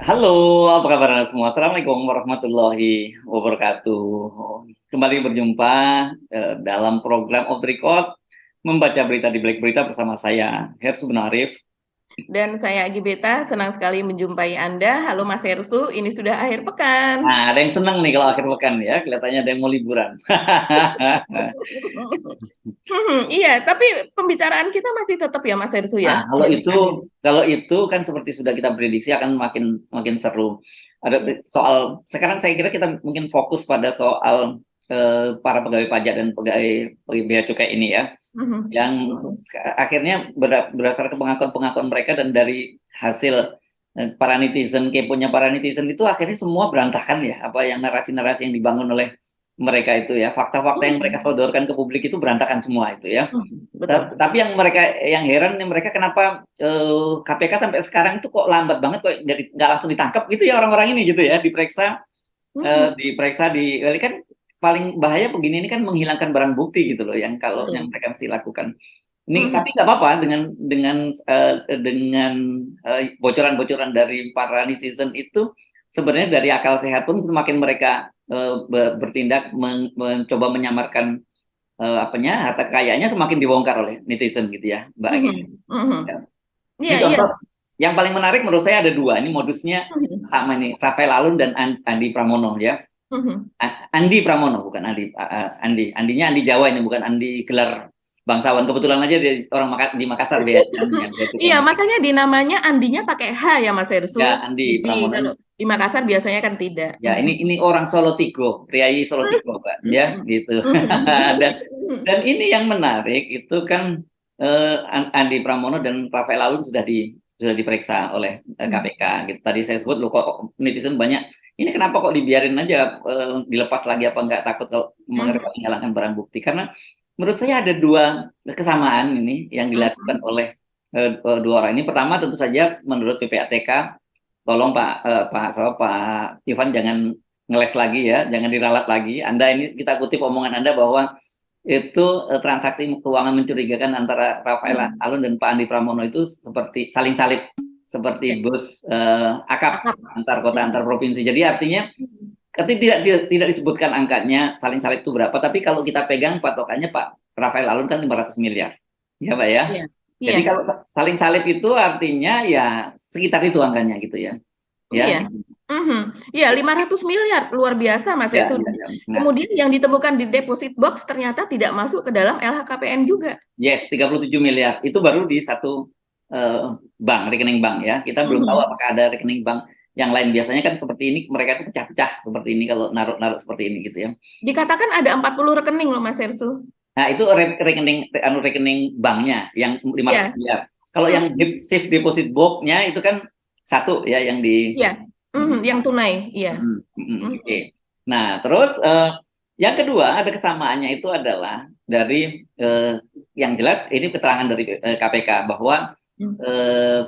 Halo, apa kabar Anda semua? Assalamualaikum warahmatullahi wabarakatuh. Kembali berjumpa dalam program Off the Record, membaca berita di Black Berita bersama saya, Hersu Benarif. Dan saya Gibeta, senang sekali menjumpai Anda. Halo Mas Hersu, ini sudah akhir pekan. Nah, ada yang senang nih kalau akhir pekan ya, kelihatannya ada yang mau liburan. Iya, tapi pembicaraan kita masih tetap ya Mas Hersu Nah, ya, kalau yang itu pekan ini. kalau itu kan seperti sudah kita prediksi akan makin makin seru. Ada Ya. soal sekarang saya kira kita mungkin fokus pada soal para pegawai pajak dan pegawai bea cukai ini ya. Yang akhirnya berdasarkan pengakuan-pengakuan mereka dan dari hasil para netizen, keponya para netizen itu akhirnya semua berantakan ya, apa yang narasi-narasi yang dibangun oleh mereka itu ya, fakta-fakta yang mereka sodorkan ke publik itu berantakan semua itu ya. Betul. Tapi yang heran mereka kenapa KPK sampai sekarang itu kok lambat banget, kok nggak langsung ditangkap gitu ya orang-orang ini gitu ya, diperiksa di kan paling bahaya begini ini kan menghilangkan barang bukti gitu loh, yang kalau yang Betul. mereka mesti lakukan. Ini tapi nggak apa-apa dengan bocoran-bocoran dari para netizen itu sebenarnya dari akal sehat pun semakin mereka bertindak mencoba menyamarkan harta kekayaannya semakin dibongkar oleh netizen gitu ya, Mbak Agi. Ya. Ini Iya, iya. contoh yang paling menarik menurut saya ada dua. Ini modusnya sama nih, Rafael Alun dan Andi Pramono ya. Andi Pramono bukan Andinya Andi Jawa, ini bukan Andi gelar bangsawan. Kebetulan aja dia orang di Makassar dia, yang dia Iya, tukang. makanya di namanya Andinya pakai H ya Mas Hersu. Ya, Andi Jadi kalau Pramono. di Makassar biasanya kan tidak. Ya, ini orang Solo Tigo, Priayi Solo Tigo, Pak. Ya, gitu. Dan ini yang menarik itu kan Andi Pramono dan Rafael Alun sudah diperiksa oleh KPK gitu. Tadi saya sebut loh, kok netizen banyak. Ini kenapa kok dibiarin aja, dilepas lagi apa nggak, takut kalau mereka menghilangkan barang bukti? Karena menurut saya ada dua kesamaan ini yang dilakukan oleh dua orang ini. Pertama tentu saja menurut PPATK, tolong Pak Ivan jangan ngeles lagi ya, jangan diralat lagi. Anda ini, kita kutip omongan Anda bahwa itu transaksi keuangan mencurigakan antara Rafael Alun dan Pak Andi Pramono itu seperti saling salib, Ya, seperti bus akap akap. antar kota antar provinsi. Jadi artinya ketika tidak disebutkan angkanya saling salib itu berapa, tapi kalau kita pegang patokannya Pak Rafael Alun kan 500 miliar. Ya, Pak ya. Iya, Jadi iya, kalau saling salib itu artinya ya sekitar itu angkanya gitu ya. iya. Ya. Mhm. Ya, 500 miliar, luar biasa Mas Ya, Hersu. ya, ya. Nah, Kemudian yang ditemukan di deposit box ternyata tidak masuk ke dalam LHKPN juga. yes, 37 miliar. Itu baru di satu bank, rekening bank ya. Kita belum tahu Mhm. apakah ada rekening bank yang lain. Biasanya kan seperti ini, mereka itu pecah-pecah seperti ini kalau naruh-naruh seperti ini gitu ya. Dikatakan ada 40 rekening loh Mas Hersu. Nah, itu rekening banknya yang 500 Ya, miliar. Kalau yang safe deposit box-nya itu kan satu ya yang di. iya. Yang tunai, iya. Oke. Nah, terus yang kedua ada kesamaannya itu adalah dari yang jelas ini keterangan dari KPK bahwa eh,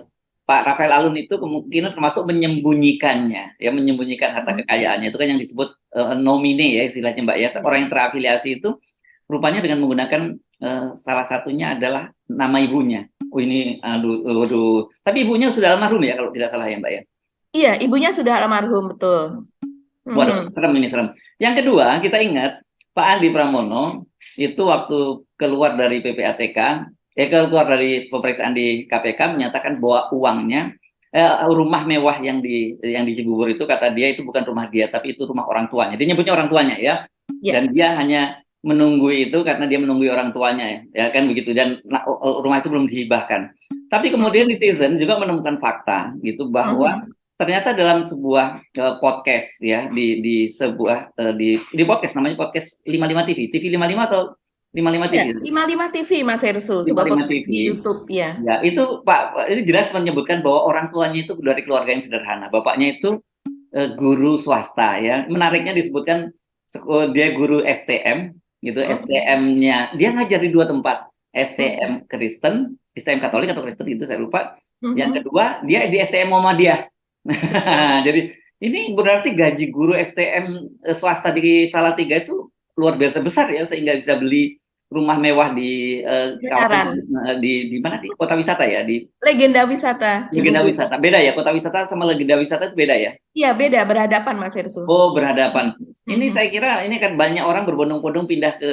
Pak Rafael Alun itu kemungkinan termasuk menyembunyikannya, ya, menyembunyikan harta kekayaannya. Itu kan yang disebut nomine ya istilahnya, Mbak ya. Orang yang terafiliasi itu rupanya dengan menggunakan salah satunya adalah nama ibunya. Oh, ini aduh, waduh. Tapi ibunya sudah almarhum ya kalau tidak salah ya, Mbak ya. Iya, ibunya sudah almarhum, betul. Waduh, Mhm. serem ini serem. Yang kedua, kita ingat Pak Andi Pramono itu waktu keluar dari PPATK, keluar dari pemeriksaan di KPK menyatakan bahwa uangnya, rumah mewah yang di Cibubur itu kata dia itu bukan rumah dia, tapi itu rumah orang tuanya. Dia nyebutnya orang tuanya ya, Ya. dan dia hanya menunggu itu karena dia menunggu orang tuanya ya, ya kan begitu. Dan rumah itu belum dihibahkan. Tapi kemudian netizen juga menemukan fakta gitu bahwa Mhm. ternyata dalam sebuah podcast ya, di sebuah di podcast, namanya podcast 55 TV, TV 55 atau 55 Ya, TV, 55 TV Mas Hersu, sebuah 55 podcast TV. di YouTube, ya. Ya, itu Pak ini jelas menyebutkan bahwa orang tuanya itu dari keluarga yang sederhana. Bapaknya itu guru swasta ya. Menariknya disebutkan dia guru STM gitu. Mhm. STM-nya dia ngajar di dua tempat. Mhm. STM Kristen, STM Katolik atau Kristen itu saya lupa. Yang Mhm. kedua, dia di STM Muhammadiyah. Jadi ini berarti gaji guru STM swasta di Salatiga itu luar biasa besar ya, sehingga bisa beli rumah mewah di kawasan Benaran. di mana di kota wisata ya, di Legenda wisata legenda Cibubur. wisata. Beda ya, kota wisata sama legenda wisata itu beda ya. Iya, beda, berhadapan Mas Hersу. Oh, berhadapan. Ini Mhm. saya kira ini kan banyak orang berbondong-bondong pindah ke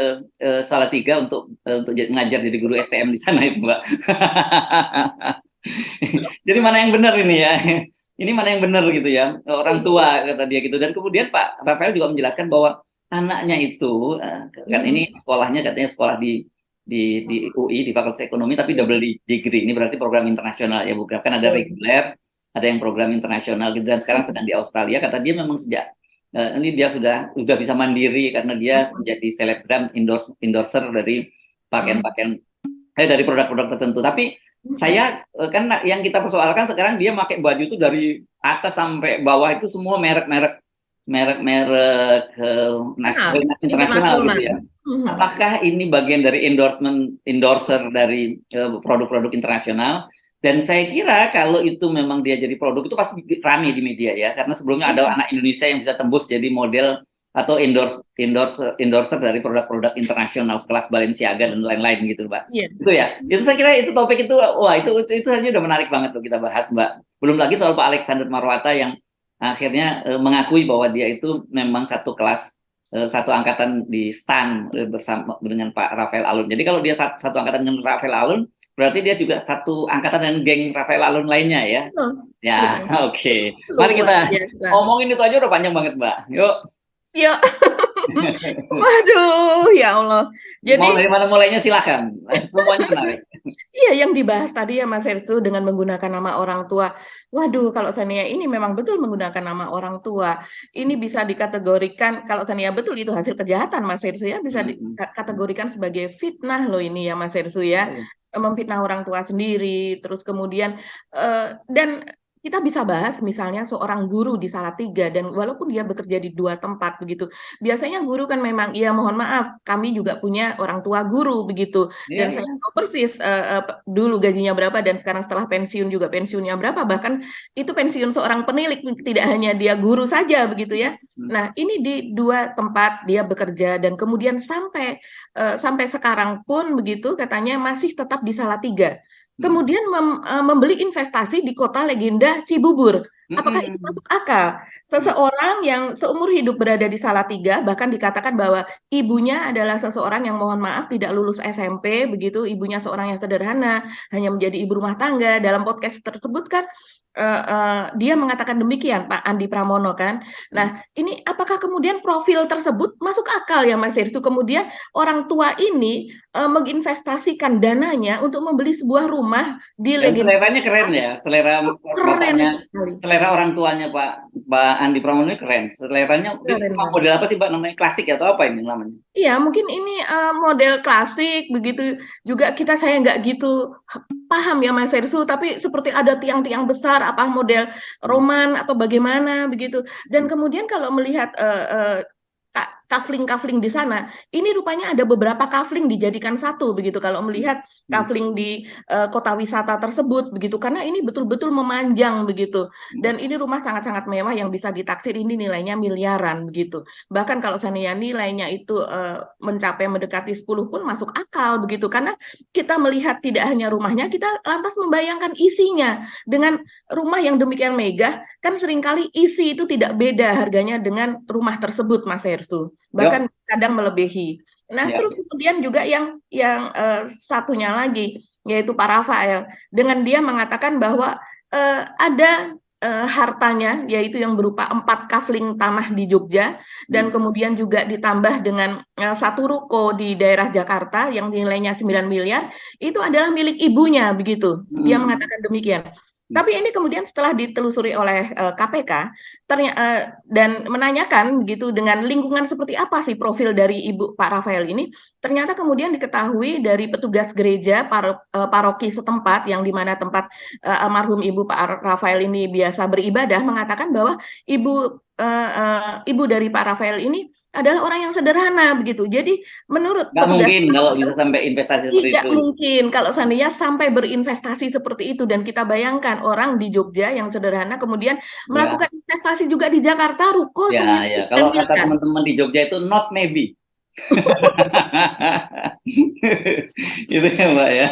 Salatiga untuk mengajar jadi guru STM di sana itu, Mbak. Jadi mana yang benar ini ya? Ini mana yang benar gitu ya? Orang tua kata dia gitu. Dan kemudian Pak Rafael juga menjelaskan bahwa anaknya itu kan ini sekolahnya katanya sekolah di UI di Fakultas Ekonomi tapi double degree. Ini berarti program internasional ya, bukan kan ada Betul. reguler, ada yang program internasional gitu dan sekarang sedang di Australia. Kata dia memang sejak ini dia sudah bisa mandiri karena dia menjadi selebgram endorser dari pakaian-pakaian dari produk-produk tertentu. Tapi saya kan yang kita persoalkan sekarang dia pakai baju itu dari atas sampai bawah itu semua merek-merek Kenal, internasional gitu internasional. ya. Apakah ini bagian dari endorser dari produk-produk internasional? Dan saya kira kalau itu memang dia jadi produk itu pasti ramai di media ya, karena sebelumnya ada anak Indonesia yang bisa tembus jadi model atau endorser dari produk-produk internasional sekelas Balenciaga dan lain-lain gitu, Mbak. Iya. Itu ya. Itu saya kira itu topik itu wah itu saja udah menarik banget tuh kita bahas, Mbak. Belum lagi soal Pak Alexander Marwata yang akhirnya mengakui bahwa dia itu memang satu kelas satu angkatan di STAN bersama dengan Pak Rafael Alun. Jadi kalau dia satu angkatan dengan Rafael Alun, berarti dia juga satu angkatan dengan geng Rafael Alun lainnya ya. Betul. Ya, Betul. oke. Mari Luar kita biasa. ngomongin itu aja udah panjang banget, Mbak. Yuk. Ya, waduh, ya Allah. Mau Jadi dari mana mulainya silahkan. Semuanya menarik. iya, yang dibahas tadi ya Mas Hersu dengan menggunakan nama orang tua. Waduh, kalau Sania ini memang betul menggunakan nama orang tua. Ini bisa dikategorikan, kalau Sania betul itu hasil kejahatan Mas Hersu ya, bisa dikategorikan sebagai fitnah loh ini ya Mas Hersu ya. Memfitnah orang tua sendiri, terus kemudian dan kita bisa bahas misalnya seorang guru di Salatiga dan walaupun dia bekerja di dua tempat begitu. Biasanya guru kan memang ya mohon maaf, kami juga punya orang tua guru begitu. Iya, Dan iya. saya tahu persis dulu gajinya berapa dan sekarang setelah pensiun juga pensiunnya berapa. Bahkan itu pensiun seorang penilik, tidak hanya dia guru saja begitu ya. Nah, ini di dua tempat dia bekerja dan kemudian sampai sekarang pun begitu katanya masih tetap di Salatiga. Kemudian membeli investasi di kota legenda Cibubur. Apakah itu masuk akal? Seseorang yang seumur hidup berada di Salatiga, bahkan dikatakan bahwa ibunya adalah seseorang yang mohon maaf tidak lulus SMP, begitu ibunya seorang yang sederhana, hanya menjadi ibu rumah tangga. Dalam podcast tersebut kan dia mengatakan demikian, Pak Andi Pramono kan. Nah, ini apakah kemudian profil tersebut masuk akal ya Mas Hirstu? Kemudian orang tua ini menginvestasikan dananya untuk membeli sebuah rumah di Dan legenda. seleranya keren ya, selera Keren bapaknya, sekali. selera orang tuanya Pak Andi Pramono ini keren. Seleranya Keren banget. model apa sih Mbak namanya? Klasik ya atau apa ini namanya? Iya, mungkin ini model klasik begitu juga saya nggak gitu paham ya Mas Hersu, tapi seperti ada tiang-tiang besar apa model roman atau bagaimana begitu. Dan kemudian kalau melihat kafling-kafling di sana, ini rupanya ada beberapa kafling dijadikan satu begitu kalau melihat kafling di kota wisata tersebut begitu karena ini betul-betul memanjang begitu dan ini rumah sangat-sangat mewah yang bisa ditaksir ini nilainya miliaran begitu. Bahkan kalau seandainya nilainya itu mencapai mendekati 10 pun masuk akal begitu karena kita melihat tidak hanya rumahnya, kita lantas membayangkan isinya dengan rumah yang demikian megah kan seringkali isi itu tidak beda harganya dengan rumah tersebut Mas Hersu. Bahkan kadang melebihi. Nah, terus kemudian juga yang satunya lagi yaitu Pak Rafael dengan dia mengatakan bahwa ada hartanya yaitu yang berupa 4 kafling tanah di Jogja dan kemudian juga ditambah dengan satu ruko di daerah Jakarta yang nilainya 9 miliar itu adalah milik ibunya begitu. Dia mengatakan demikian. Tapi ini kemudian setelah ditelusuri oleh KPK dan menanyakan gitu dengan lingkungan seperti apa sih profil dari ibu Pak Rafael ini, ternyata kemudian diketahui dari petugas gereja paroki setempat yang dimana tempat almarhum ibu Pak Rafael ini biasa beribadah mengatakan bahwa ibu dari Pak Rafael ini adalah orang yang sederhana begitu. Jadi menurut Nggak petugas mungkin kalau bisa sampai investasi seperti tidak itu. mungkin kalau seandainya sampai berinvestasi seperti itu dan kita bayangkan orang di Jogja yang sederhana kemudian melakukan investasi juga di Jakarta ruko Ya, senilai ya. 9 Kalau kata miliar. teman-teman di Jogja itu not maybe. Gitu ya Mbak ya.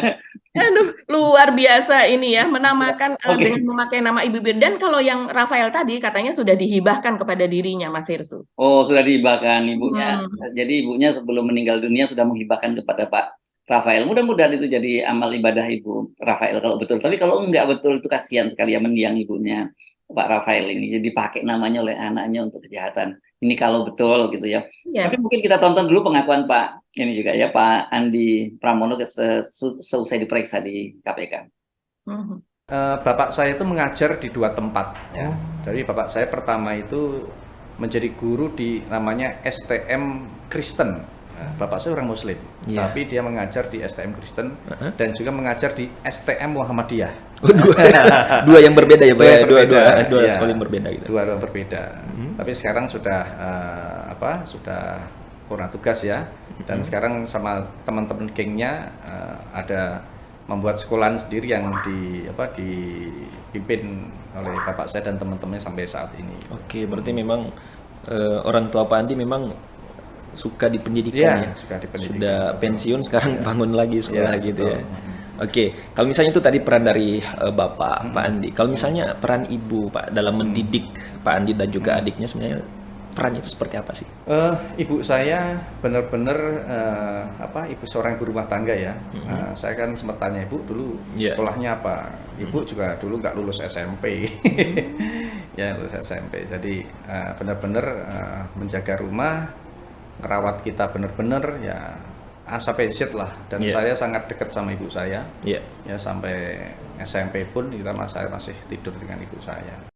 Aduh, luar biasa ini ya, menamakan Oke. dengan memakai nama ibu. Dan kalau yang Rafael tadi katanya sudah dihibahkan kepada dirinya, Mas Hirsu. Oh, sudah dihibahkan ibunya. Hmm. Jadi ibunya sebelum meninggal dunia sudah menghibahkan kepada Pak Rafael. Mudah-mudahan itu jadi amal ibadah Ibu Rafael kalau betul. Tapi kalau enggak betul itu kasihan sekali ya mendiang ibunya Pak Rafael ini. Jadi dipakai namanya oleh anaknya untuk kejahatan. Ini kalau betul gitu ya. Tapi Ya. mungkin kita tonton dulu pengakuan Pak ini juga ya Pak Andi Pramono seusai diperiksa di KPK. Mhm. Bapak saya itu mengajar di 2 tempat ya. Jadi bapak saya pertama itu menjadi guru di namanya STM Kristen. Bapak saya orang Muslim, tapi dia mengajar di STM Kristen dan juga mengajar di STM Muhammadiyah. Dua yang berbeda ya Pak ya? Dua Iya, sekolah yang berbeda gitu. dua berbeda. Tapi sekarang sudah sudah purna tugas ya. Dan sekarang sama teman-teman gengnya ada membuat sekolahan sendiri yang dipimpin oleh bapak saya dan teman-temannya sampai saat ini. Oke, berarti memang orang tua Pak Andi memang suka di pendidikan ya. Suka di pendidikan. Sudah pensiun sekarang bangun lagi sekolah Ya, gitu betul. ya. Oke, kalau misalnya itu tadi peran dari Bapak Pak Andi. Kalau misalnya peran Ibu Pak dalam mendidik Pak Andi dan juga adiknya sebenarnya perannya itu seperti apa sih? Ibu saya benar-benar ibu seorang ibu rumah tangga ya. Saya kan sempat tanya ibu dulu sekolahnya apa. Ibu juga dulu nggak lulus SMP, ya lulus SMP. Jadi benar-benar menjaga rumah, ngerawat kita benar-benar ya A sampai Z lah. Dan saya sangat dekat sama ibu saya. Ya sampai SMP pun saya masih tidur dengan ibu saya.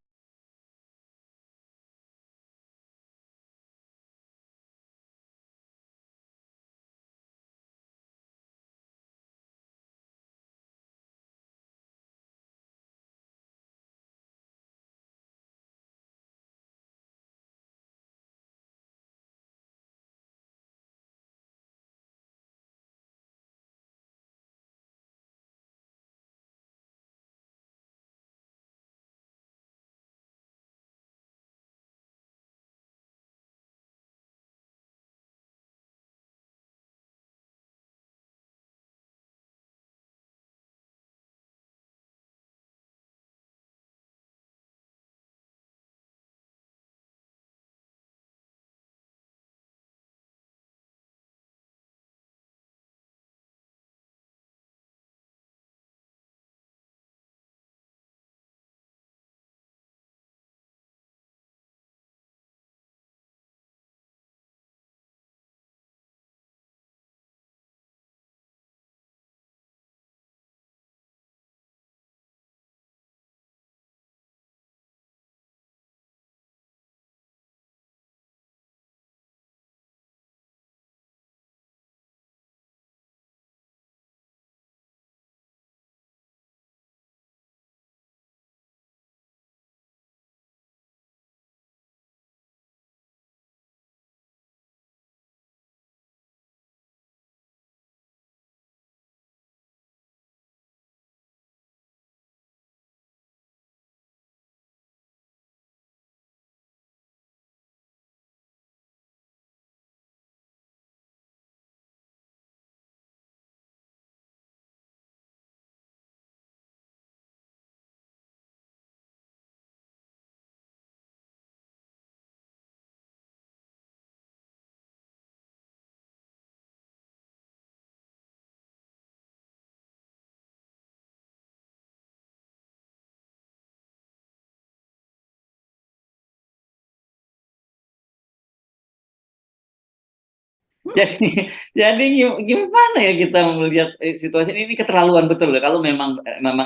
Jadi gimana ya kita melihat situasi ini keterlaluan betul ya kalau memang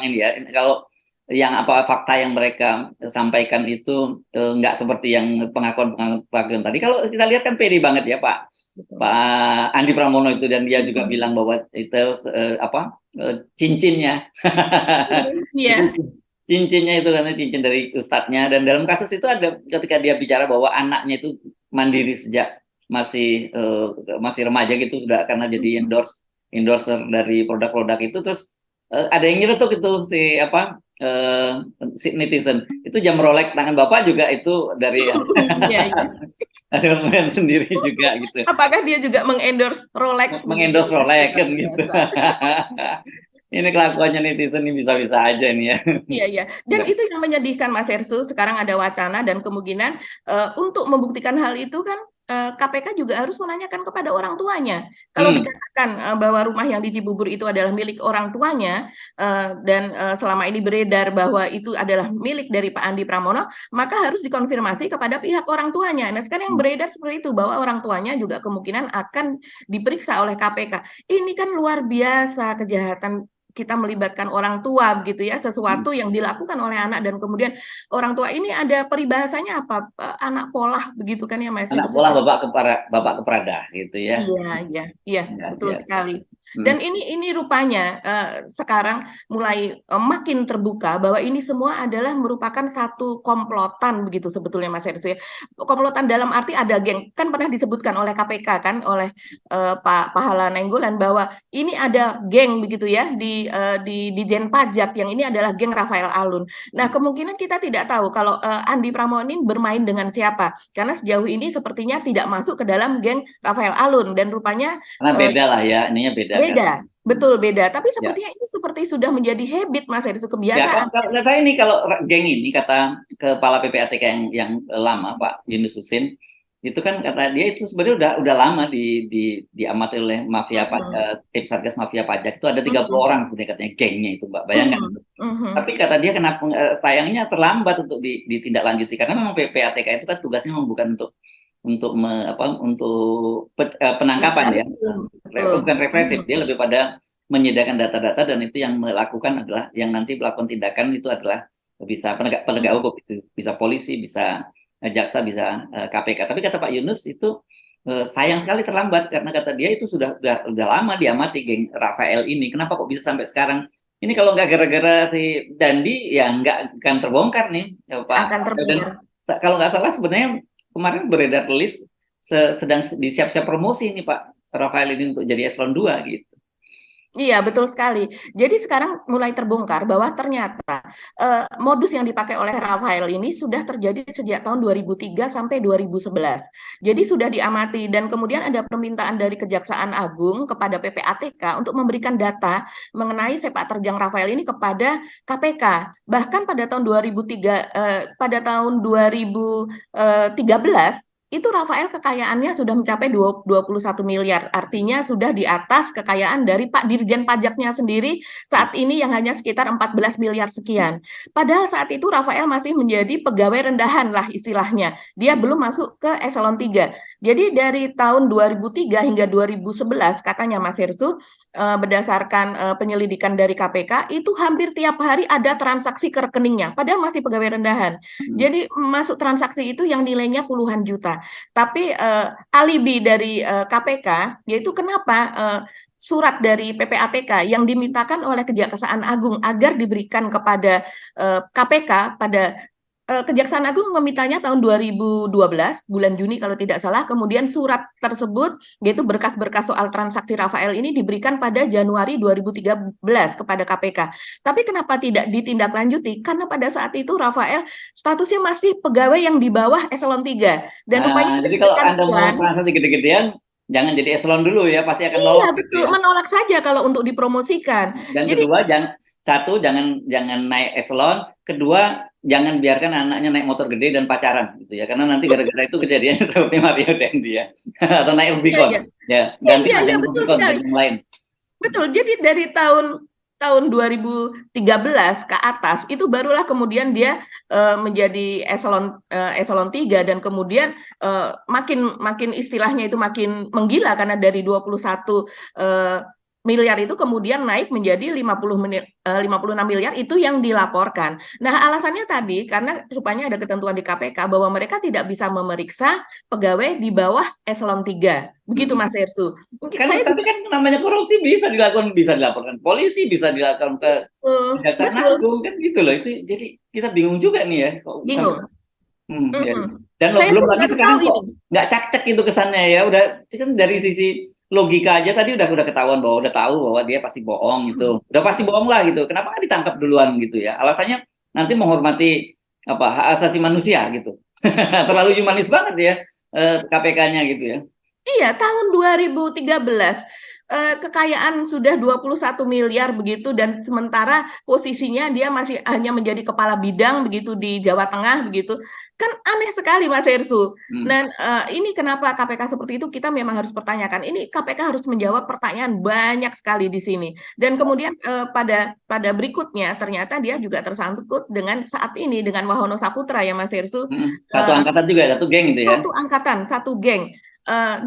ini ya kalau yang fakta yang mereka sampaikan itu nggak seperti yang pengakuan tadi. Kalau kita lihat kan pede banget ya Pak Andi Pramono itu, dan dia juga bilang bahwa itu cincinnya. Cincinnya itu karena cincin dari ustadznya, dan dalam kasus itu ada ketika dia bicara bahwa anaknya itu mandiri sejak masih remaja gitu, sudah karena jadi endorser dari produk-produk itu, terus ada yang nyeretuk itu si netizen itu jam Rolex tangan Bapak juga itu dari Iya, iya. hasil pemilihan sendiri juga gitu. Apakah dia juga mengendorse Rolex? Mengendorse Rolex kan Luar gitu. biasa. Ini kelakuannya netizen ini bisa-bisa aja nih ya. Iya, iya. Dan itu yang menyedihkan Mas Hersu. Sekarang ada wacana dan kemungkinan untuk membuktikan hal itu kan KPK juga harus menanyakan kepada orang tuanya. Kalau dikatakan bahwa rumah yang di Cibubur itu adalah milik orang tuanya dan selama ini beredar bahwa itu adalah milik dari Pak Andi Pramono, maka harus dikonfirmasi kepada pihak orang tuanya. Nah, sekarang yang beredar seperti itu bahwa orang tuanya juga kemungkinan akan diperiksa oleh KPK. Ini kan luar biasa kejahatan kita melibatkan orang tua begitu ya, sesuatu yang dilakukan oleh anak dan kemudian orang tua ini ada peribahasanya apa? Anak polah begitu kan ya Mas? Anak pola bapak kepada gitu ya. Iya, iya, betul Ya. sekali. Dan ini rupanya sekarang mulai makin terbuka bahwa ini semua adalah merupakan satu komplotan begitu sebetulnya Mas Hersu ya. Komplotan dalam arti ada geng, kan pernah disebutkan oleh KPK kan oleh Pak Pahala Nainggolan bahwa ini ada geng begitu ya di Dijen Pajak yang ini adalah geng Rafael Alun. Nah, kemungkinan kita tidak tahu kalau Andi Pramono ini bermain dengan siapa karena sejauh ini sepertinya tidak masuk ke dalam geng Rafael Alun dan rupanya Karena beda lah ya, ininya beda. Beda, betul beda. Tapi Ya. sepertinya ini seperti sudah menjadi habit Mas Hersu, Ya, kebiasaan. kalau saya ini kalau geng ini kata kepala PPATK yang lama Pak Yunus Husin itu kan kata dia itu sebenarnya udah lama diamati oleh mafia tim Satgas Mafia Pajak itu ada 30 orang sebenarnya katanya gengnya itu Mbak, bayangkan. Tapi kata dia kenapa sayangnya terlambat untuk ditindaklanjuti karena memang PPATK itu kan tugasnya memang bukan untuk penangkapan ya, bukan represif, dia lebih pada menyediakan data-data dan itu yang melakukan adalah yang nanti melakukan tindakan itu adalah bisa penegak hukum, itu bisa polisi, bisa jaksa, bisa KPK. Tapi kata Pak Yunus itu sayang sekali terlambat karena kata dia itu sudah lama diamati geng Rafael ini. Kenapa kok bisa sampai sekarang? Ini kalau nggak gara-gara si Dandi ya nggak akan terbongkar nih Pak. Akan terbongkar. Dan kalau nggak salah sebenarnya kemarin beredar list sedang disiap-siap promosi ini Pak Rafael ini untuk jadi eselon 2 gitu. Iya, betul sekali. Jadi sekarang mulai terbongkar bahwa ternyata modus yang dipakai oleh Rafael ini sudah terjadi sejak tahun 2003 sampai 2011. Jadi sudah diamati dan kemudian ada permintaan dari Kejaksaan Agung kepada PPATK untuk memberikan data mengenai sepak terjang Rafael ini kepada KPK. Bahkan pada tahun 2013 itu Rafael kekayaannya sudah mencapai 21 miliar. Artinya sudah di atas kekayaan dari Pak Dirjen Pajaknya sendiri saat ini yang hanya sekitar 14 miliar sekian. Padahal saat itu Rafael masih menjadi pegawai rendahan lah istilahnya. Dia belum masuk ke eselon 3. Jadi dari tahun 2003 hingga 2011 katanya Mas Hersu berdasarkan penyelidikan dari KPK itu hampir tiap hari ada transaksi ke rekeningnya padahal masih pegawai rendahan. Jadi masuk transaksi itu yang nilainya puluhan juta. Tapi alibi dari KPK yaitu kenapa surat dari PPATK yang dimintakan oleh Kejaksaan Agung agar diberikan kepada KPK pada Kejaksaan Agung memintanya tahun 2012 bulan Juni kalau tidak salah, kemudian surat tersebut yaitu berkas-berkas soal transaksi Rafael ini diberikan pada Januari 2013 kepada KPK. Tapi kenapa tidak ditindaklanjuti? Karena pada saat itu Rafael statusnya masih pegawai yang di bawah eselon 3 dan rupanya jadi kalau Anda mau transaksi gede-gedean jangan jadi eselon dulu ya, pasti akan lolos. Iya, betul, ya. Menolak saja kalau untuk dipromosikan. Dan jadi, kedua, jangan naik eselon. Kedua, jangan biarkan anaknya naik motor gede dan pacaran gitu ya, karena nanti gara-gara itu kejadiannya seperti Mario Dendi ya, atau naik Rubicon ya, ganti aja Rubicon dan yang lain. Betul. Jadi dari tahun 2013 ke atas itu barulah kemudian dia menjadi eselon 3 dan kemudian makin istilahnya itu makin menggila karena dari 21 miliar itu kemudian naik menjadi 56 miliar itu yang dilaporkan. Nah, alasannya tadi karena rupanya ada ketentuan di KPK bahwa mereka tidak bisa memeriksa pegawai di bawah eselon 3. Begitu Mas Hersu. Tapi kan namanya korupsi bisa dilaporkan polisi, bisa dilaporkan ke Kejaksaan Agung kan gitu loh. Itu jadi kita bingung juga nih ya. Bingung. Ya. Dan belum lagi sekarang kok nggak cak-cak itu kesannya ya. Udah kan dari sisi logika aja tadi udah ketahuan bahwa udah tahu bahwa dia pasti bohong gitu. Udah pasti bohong lah gitu. Kenapa nggak ditangkap duluan gitu ya? Alasannya nanti menghormati hak asasi manusia gitu. Terlalu humanis banget ya KPK-nya gitu ya. Iya, tahun 2013 kekayaan sudah 21 miliar begitu, dan sementara posisinya dia masih hanya menjadi kepala bidang begitu di Jawa Tengah begitu. Kan aneh sekali Mas Hersu. Dan ini kenapa KPK seperti itu, kita memang harus pertanyakan. Ini KPK harus menjawab pertanyaan banyak sekali di sini. Dan kemudian pada berikutnya ternyata dia juga tersangkut dengan saat ini dengan Wahono Saputra ya Mas Hersu. Satu angkatan juga, satu geng gitu ya. Satu angkatan, satu geng.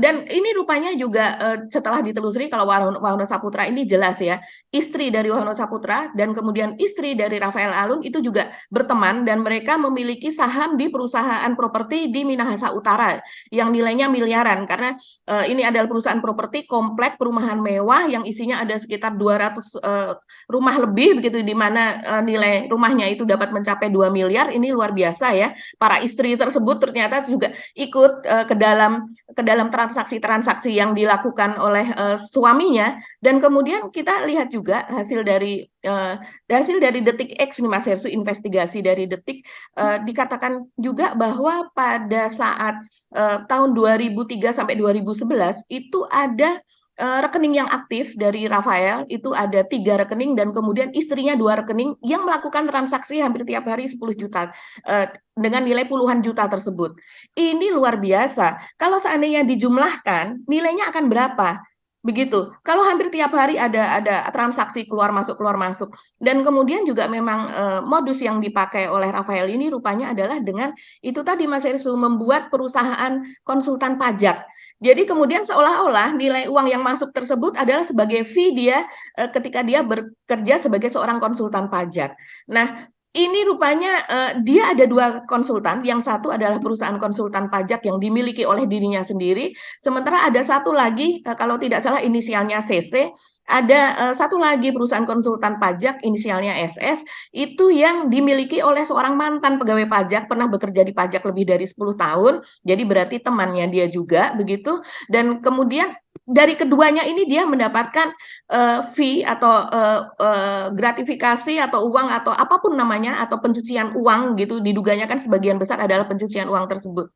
Dan ini rupanya juga setelah ditelusuri, kalau Wahono Saputra ini jelas ya, istri dari Wahono Saputra dan kemudian istri dari Rafael Alun itu juga berteman, dan mereka memiliki saham di perusahaan properti di Minahasa Utara yang nilainya miliaran, karena ini adalah perusahaan properti komplek perumahan mewah yang isinya ada sekitar 200 rumah lebih begitu, di mana nilai rumahnya itu dapat mencapai 2 miliar. Ini luar biasa ya. Para istri tersebut ternyata juga ikut ke dalam transaksi-transaksi yang dilakukan oleh suaminya. Dan kemudian kita lihat juga hasil dari Detik X nih Mas Hersu, investigasi dari Detik, dikatakan juga bahwa pada saat tahun 2003 sampai 2011 itu ada rekening yang aktif dari Rafael, itu ada 3 rekening, dan kemudian istrinya 2 rekening yang melakukan transaksi hampir tiap hari 10 juta dengan nilai puluhan juta tersebut. Ini luar biasa. Kalau seandainya dijumlahkan, nilainya akan berapa? Begitu. Kalau hampir tiap hari ada transaksi keluar masuk. Dan kemudian juga memang modus yang dipakai oleh Rafael ini rupanya adalah dengan itu tadi Mas Hersu, membuat perusahaan konsultan pajak. Jadi kemudian seolah-olah nilai uang yang masuk tersebut adalah sebagai fee dia ketika dia bekerja sebagai seorang konsultan pajak. Nah, ini rupanya dia ada 2 konsultan, yang satu adalah perusahaan konsultan pajak yang dimiliki oleh dirinya sendiri, sementara ada satu lagi, kalau tidak salah inisialnya CC, ada satu lagi perusahaan konsultan pajak inisialnya SS, itu yang dimiliki oleh seorang mantan pegawai pajak, pernah bekerja di pajak lebih dari 10 tahun, jadi berarti temannya dia juga begitu. Dan kemudian dari keduanya ini dia mendapatkan fee atau gratifikasi atau uang atau apapun namanya, atau pencucian uang gitu, diduganya kan sebagian besar adalah pencucian uang tersebut.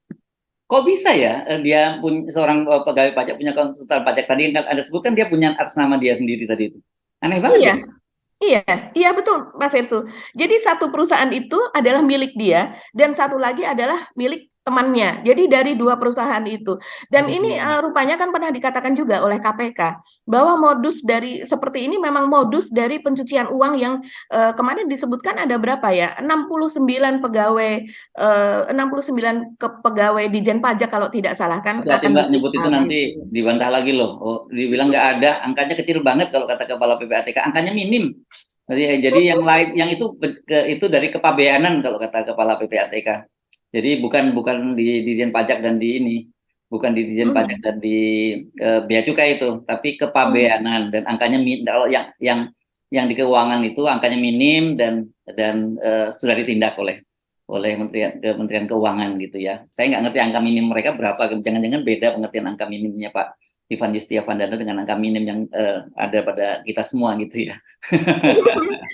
Kok bisa ya dia punya seorang pegawai pajak punya konsultan pajak, tadi yang Anda sebutkan dia punya atas nama dia sendiri tadi itu. Aneh banget Iya. ya. Iya betul Mas Hersu. Jadi satu perusahaan itu adalah milik dia, dan satu lagi adalah milik temannya. Jadi dari 2 perusahaan itu. Dan ini rupanya kan pernah dikatakan juga oleh KPK bahwa modus dari seperti ini memang modus dari pencucian uang yang kemarin disebutkan ada berapa ya? 69 pegawai Dijen Pajak kalau tidak salah kan. Hati-hati Mbak nyebut itu nanti dibantah lagi loh. Dibilang nggak ada, angkanya kecil banget kalau kata Kepala PPATK, angkanya minim. Jadi yang lain, yang itu dari kepabeanan kalau kata Kepala PPATK. Jadi bukan di Dijen Pajak dan di ini, bukan di Dijen Pajak dan di Bea Cukai itu, tapi kepabeanan, dan angkanya kalau yang di keuangan itu angkanya minim dan sudah ditindak oleh Kementerian Keuangan gitu ya. Saya nggak ngerti angka minim mereka berapa, jangan-jangan beda pengertian angka minimnya Pak Ivan Yustiavandana dengan angka minim yang ada pada kita semua gitu ya.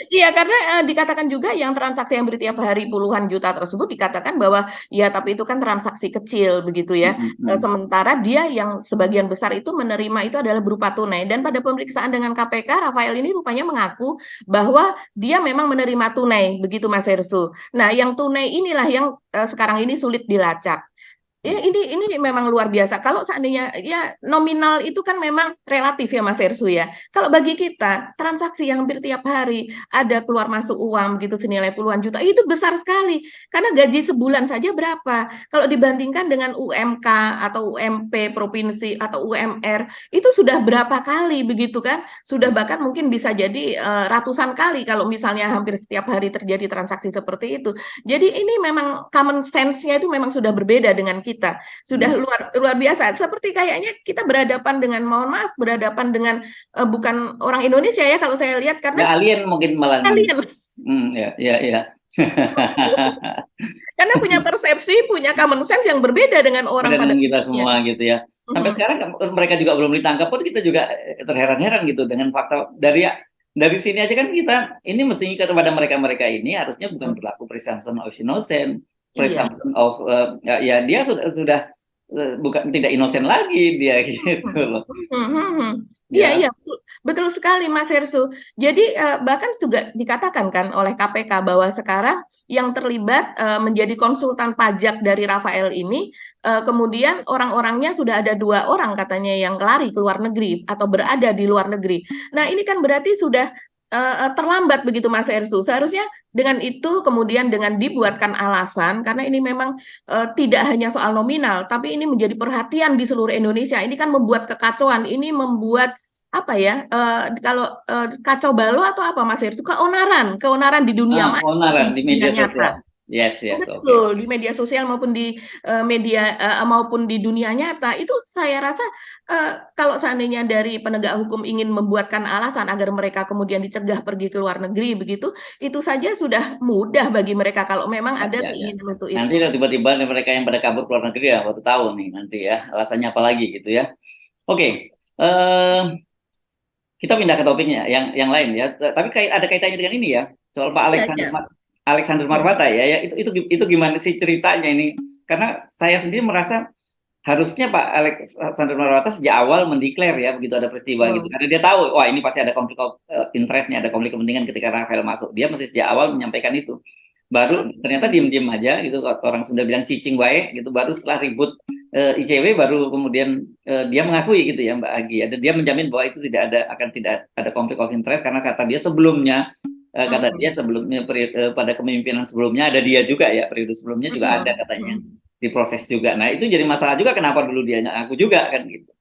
Iya, karena dikatakan juga yang transaksi yang tiap hari puluhan juta tersebut dikatakan bahwa ya tapi itu kan transaksi kecil begitu ya. Sementara dia yang sebagian besar itu menerima itu adalah berupa tunai. Dan pada pemeriksaan dengan KPK, Rafael ini rupanya mengaku bahwa dia memang menerima tunai, begitu Mas Hersu. Nah, yang tunai inilah yang sekarang ini sulit dilacak. Ya, ini memang luar biasa. Kalau seandainya ya nominal itu kan memang relatif ya Mas Hersu ya. Kalau bagi kita transaksi yang hampir tiap hari ada keluar masuk uang begitu senilai puluhan juta, itu besar sekali. Karena gaji sebulan saja berapa? Kalau dibandingkan dengan UMK atau UMP provinsi atau UMR, itu sudah berapa kali begitu kan? Sudah bahkan mungkin bisa jadi ratusan kali kalau misalnya hampir setiap hari terjadi transaksi seperti itu. Jadi ini memang common sense-nya itu memang sudah berbeda dengan kita. Sudah luar biasa. Seperti kayaknya kita berhadapan dengan, mohon maaf, berhadapan dengan bukan orang Indonesia ya kalau saya lihat, karena alien mungkin malah. Alien. Ya. Karena punya persepsi, punya common sense yang berbeda dengan orang pada dengan kita umumnya. semua gitu ya. Sampai sekarang mereka juga belum ditangkap pun kita juga terheran-heran gitu dengan fakta dari sini aja kan kita ini mestinya kepada mereka-mereka ini harusnya bukan berlaku presumption of innocent, presumption of ya dia sudah bukan tidak innocent lagi dia gitu loh. Iya, Ya. iya, betul sekali Mas Hersu. Jadi bahkan juga dikatakan kan oleh KPK bahwa sekarang yang terlibat menjadi konsultan pajak dari Rafael ini, kemudian orang-orangnya sudah ada 2 orang katanya yang lari ke luar negeri atau berada di luar negeri. Nah ini kan berarti sudah terlambat begitu Mas Hersu. Seharusnya dengan itu kemudian dengan dibuatkan alasan karena ini memang tidak hanya soal nominal, tapi ini menjadi perhatian di seluruh Indonesia. Ini kan membuat kekacauan, ini membuat apa ya? Kalau kacau balau atau apa Mas Hersu? Keonaran di dunia maya, Keonaran di di media dunia sosial. nyata. Yes, oke. Betul, di media sosial maupun di media maupun di dunia nyata itu saya rasa kalau seandainya dari penegak hukum ingin membuatkan alasan agar mereka kemudian dicegah pergi ke luar negeri begitu, itu saja sudah mudah bagi mereka kalau memang ada Ya. keinginan untuk Nanti itu. tiba-tiba mereka yang pada kabur ke luar negeri ya baru tahu nih nanti ya alasannya apa lagi gitu ya. Oke, kita pindah ke topiknya yang lain ya. Tapi ada kaitannya dengan ini ya soal Pak Alexander Marwata ya. Itu gimana sih ceritanya ini? Karena saya sendiri merasa harusnya Pak Alexander Marwata sejak awal mendeklar ya begitu ada peristiwa gitu. Karena dia tahu wah ini pasti ada konflik of interest-nya, ada konflik kepentingan ketika Rafael masuk. Dia mesti sejak awal menyampaikan itu. Baru ternyata diem-diem aja gitu orang sudah bilang cicing wae gitu baru setelah ribut ICW baru kemudian dia mengakui gitu ya Mbak Agi. Dia menjamin bahwa itu tidak ada konflik of interest karena kata dia sebelumnya pada kepemimpinan sebelumnya ada dia juga ya periode sebelumnya juga ada katanya diproses juga. Nah itu jadi masalah juga kenapa dulu dia ngaku juga kan gitu.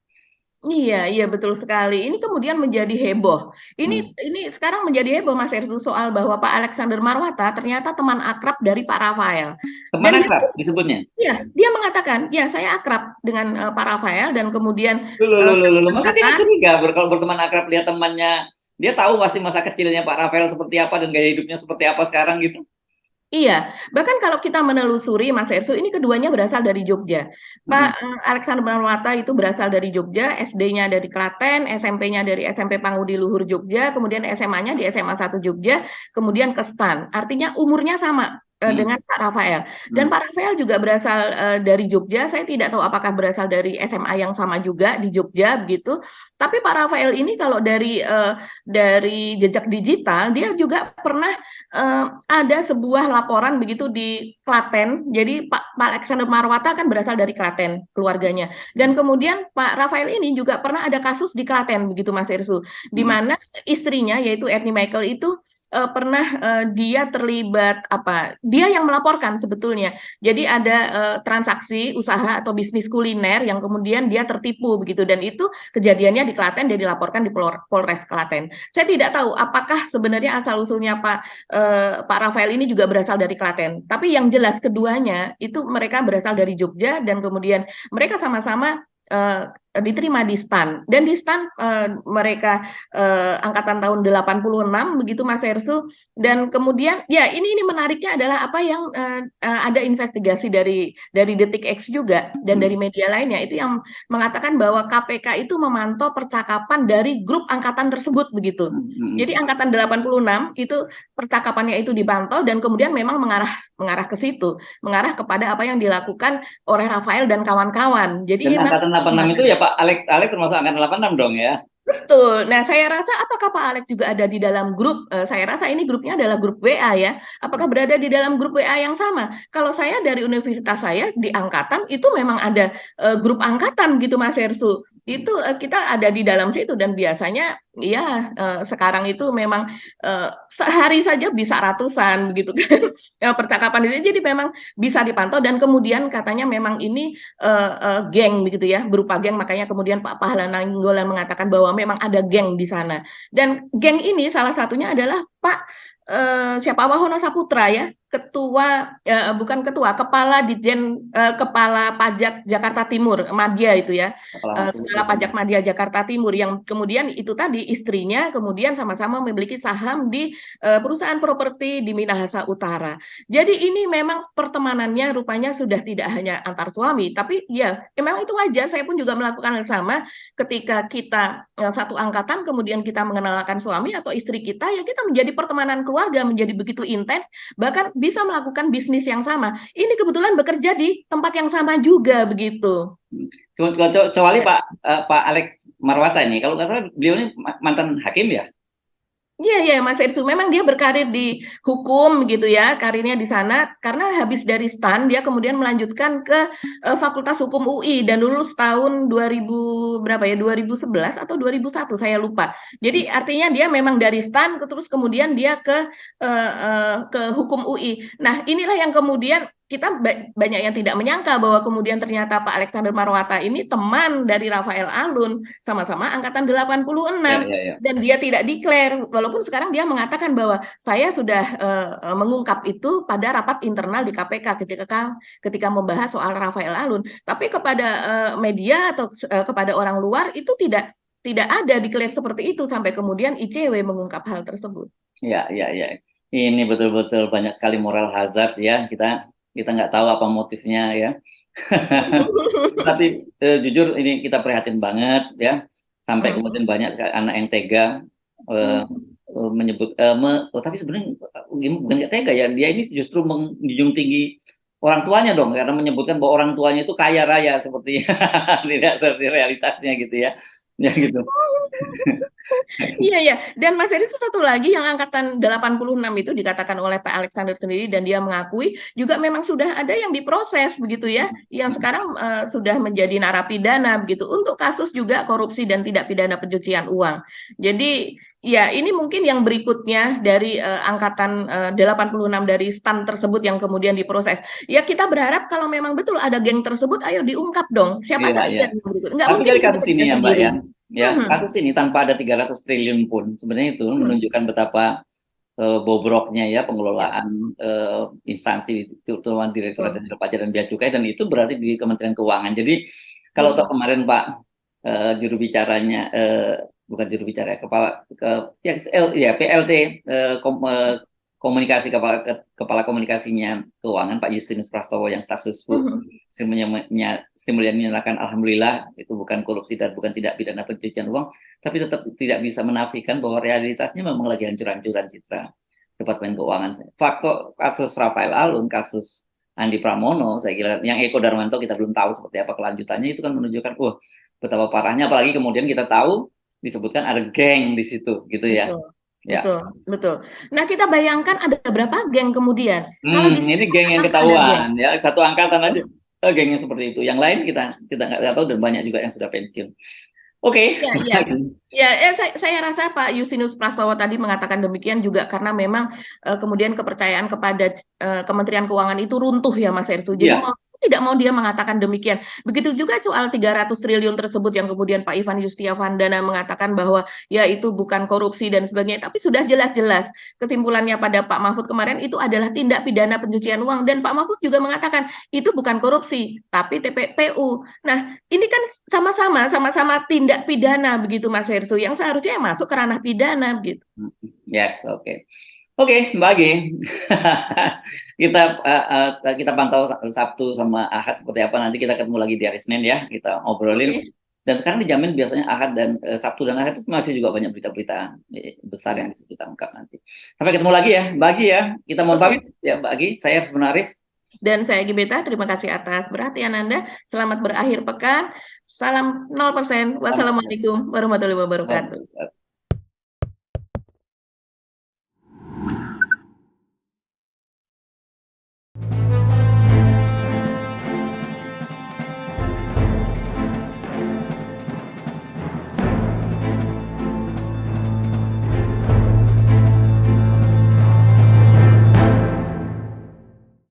Iya, betul sekali. Ini kemudian menjadi heboh. Ini sekarang menjadi heboh Mas Ersu soal bahwa Pak Alexander Marwata ternyata teman akrab dari Pak Rafael. Teman akrab disebutnya? Iya, dia mengatakan, ya saya akrab dengan Pak Rafael dan kemudian masa dia curiga kalau berteman akrab lihat temannya, dia tahu pasti masa kecilnya Pak Rafael seperti apa dan gaya hidupnya seperti apa sekarang gitu. Iya, bahkan kalau kita menelusuri Mas Ersu, ini keduanya berasal dari Jogja. Pak Alexander Marwata itu berasal dari Jogja, SD-nya dari Klaten, SMP-nya dari SMP Pangudi Luhur Jogja, kemudian SMA-nya di SMA 1 Jogja, kemudian ke STAN. Artinya umurnya sama dengan Pak Rafael. Dan Pak Rafael juga berasal dari Jogja. Saya tidak tahu apakah berasal dari SMA yang sama juga di Jogja begitu. Tapi Pak Rafael ini kalau dari jejak digital, dia juga pernah ada sebuah laporan begitu di Klaten. Jadi Pak Alexander Marwata kan berasal dari Klaten keluarganya. Dan kemudian Pak Rafael ini juga pernah ada kasus di Klaten begitu Mas Ersu, di mana istrinya yaitu Ethnie Michael itu pernah dia terlibat dia yang melaporkan sebetulnya. Jadi ada transaksi usaha atau bisnis kuliner yang kemudian dia tertipu begitu dan itu kejadiannya di Klaten, dia dilaporkan di Polres Klaten. Saya tidak tahu apakah sebenarnya asal usulnya Pak Rafael ini juga berasal dari Klaten. Tapi yang jelas keduanya itu mereka berasal dari Jogja dan kemudian mereka sama-sama diterima di STAN dan di STAN mereka angkatan tahun 86 begitu Mas Ersu dan kemudian ya ini menariknya adalah apa yang ada investigasi dari Detik X juga dan dari media lainnya itu yang mengatakan bahwa KPK itu memantau percakapan dari grup angkatan tersebut begitu. Jadi angkatan 86 itu percakapannya itu dipantau dan kemudian memang mengarah ke situ, mengarah kepada apa yang dilakukan oleh Rafael dan kawan-kawan. Jadi dan angkatan 86 itu ya Pak Alex termasuk angkatan 86 dong ya. Betul. Nah, saya rasa apakah Pak Alex juga ada di dalam grup? Saya rasa ini grupnya adalah grup WA ya. Apakah berada di dalam grup WA yang sama? Kalau saya dari universitas saya di angkatan itu memang ada grup angkatan gitu Mas Hersu. Itu kita ada di dalam situ dan biasanya ya sekarang itu memang sehari saja bisa ratusan begitu kan percakapan itu. Jadi memang bisa dipantau dan kemudian katanya memang ini geng begitu ya, berupa geng makanya kemudian Pak Pahala Nainggolan mengatakan bahwa memang ada geng di sana. Dan geng ini salah satunya adalah Pak Wahono Saputra ya, kepala pajak Jakarta Timur, Madya itu ya, kepala pajak Madya Jakarta Timur yang kemudian itu tadi dari istrinya, kemudian sama-sama memiliki saham di perusahaan properti di Minahasa Utara. Jadi ini memang pertemanannya rupanya sudah tidak hanya antar suami, tapi ya memang itu wajar. Saya pun juga melakukan hal sama ketika kita satu angkatan, kemudian kita mengenalkan suami atau istri kita, ya kita menjadi pertemanan keluarga, menjadi begitu intens, bahkan bisa melakukan bisnis yang sama. Ini kebetulan bekerja di tempat yang sama juga begitu. Kecuali Pak Alex Marwata ini, kalau nggak salah beliau ini mantan hakim ya. Iya, Mas Ersu, memang dia berkarir di hukum gitu ya, karirnya di sana karena habis dari STAN dia kemudian melanjutkan ke Fakultas Hukum UI dan lulus tahun 2000 berapa ya, 2011 atau 2001 saya lupa. Jadi artinya dia memang dari STAN terus kemudian dia ke Hukum UI. Nah, inilah yang kemudian kita banyak yang tidak menyangka bahwa kemudian ternyata Pak Alexander Marwata ini teman dari Rafael Alun, sama-sama angkatan 86 dan dia tidak declare, walaupun sekarang dia mengatakan bahwa saya sudah mengungkap itu pada rapat internal di KPK ketika membahas soal Rafael Alun, tapi kepada media atau kepada orang luar itu tidak ada declare seperti itu sampai kemudian ICW mengungkap hal tersebut. Ya. Ini betul-betul banyak sekali moral hazard ya, kita nggak tahu apa motifnya ya. Tapi jujur ini kita prihatin banget ya, sampai kemudian banyak sekali anak yang tega menyebut, tapi sebenarnya bukan nggak tega ya, dia ini justru menjunjung tinggi orang tuanya dong, karena menyebutkan bahwa orang tuanya itu kaya raya seperti tidak seperti realitasnya gitu ya. Ya gitu. Iya. Dan Mas Edi itu satu lagi yang angkatan 86 itu dikatakan oleh Pak Alexander sendiri dan dia mengakui juga memang sudah ada yang diproses begitu ya, yang sekarang sudah menjadi narapidana begitu untuk kasus juga korupsi dan tidak pidana pencucian uang. Jadi ya ini mungkin yang berikutnya dari angkatan 86 dari STAN tersebut yang kemudian diproses. Ya kita berharap kalau memang betul ada geng tersebut, ayo diungkap dong siapa saja yang berikut. Nggak tapi mungkin dari kasus ini ya Mbak ya, kasus ini tanpa ada 300 triliun pun sebenarnya itu menunjukkan betapa bobroknya ya pengelolaan instansi, terutama Direktorat Jenderal Pajak dan Bea Cukai, dan itu berarti di Kementerian Keuangan. Jadi kalau toh kemarin Pak juru bicaranya bukan juru bicara, PLT komunikasi kepala komunikasinya keuangan Pak Justinus Prastowo yang staf Suspu menyatakan alhamdulillah itu bukan korupsi dan bukan tidak pidana pencucian uang, tapi tetap tidak bisa menafikan bahwa realitasnya memang lagi hancur-hancuran citra Departemen Keuangan. Faktor kasus Rafael Alun, kasus Andi Pramono, saya kira yang Eko Darmanto kita belum tahu seperti apa kelanjutannya, itu kan menunjukkan betapa parahnya, apalagi kemudian kita tahu disebutkan ada geng di situ gitu ya. Betul. Nah kita bayangkan ada berapa geng kemudian. Ini geng yang ketahuan ya, satu angkatan aja gengnya seperti itu. Yang lain kita nggak tahu dan banyak juga yang sudah pensiun. Oke. Saya rasa Pak Justinus Prastowo tadi mengatakan demikian juga karena memang kemudian kepercayaan kepada Kementerian Keuangan itu runtuh ya Mas Ersu. Jadi tidak mau dia mengatakan demikian. Begitu juga soal 300 triliun tersebut yang kemudian Pak Ivan Yustiavandana mengatakan bahwa ya itu bukan korupsi dan sebagainya, tapi sudah jelas-jelas kesimpulannya pada Pak Mahfud kemarin itu adalah tindak pidana pencucian uang, dan Pak Mahfud juga mengatakan itu bukan korupsi tapi TPPU. Nah, ini kan sama-sama tindak pidana begitu Mas Hersu, yang seharusnya masuk ke ranah pidana begitu. Yes, Oke, Mbak Agi, kita pantau Sabtu sama Ahad seperti apa, nanti kita ketemu lagi di hari Senin ya, kita ngobrolin. Dan sekarang dijamin biasanya Ahad dan Sabtu dan Ahad itu masih juga banyak berita-berita besar yang bisa kita ungkap nanti. Sampai ketemu lagi ya, Mbak Agi ya, kita mohon pamit ya Mbak Agi, saya Arif. Dan saya Gibeta, terima kasih atas perhatian Anda, selamat berakhir pekan, salam 0%, wassalamualaikum warahmatullahi wabarakatuh.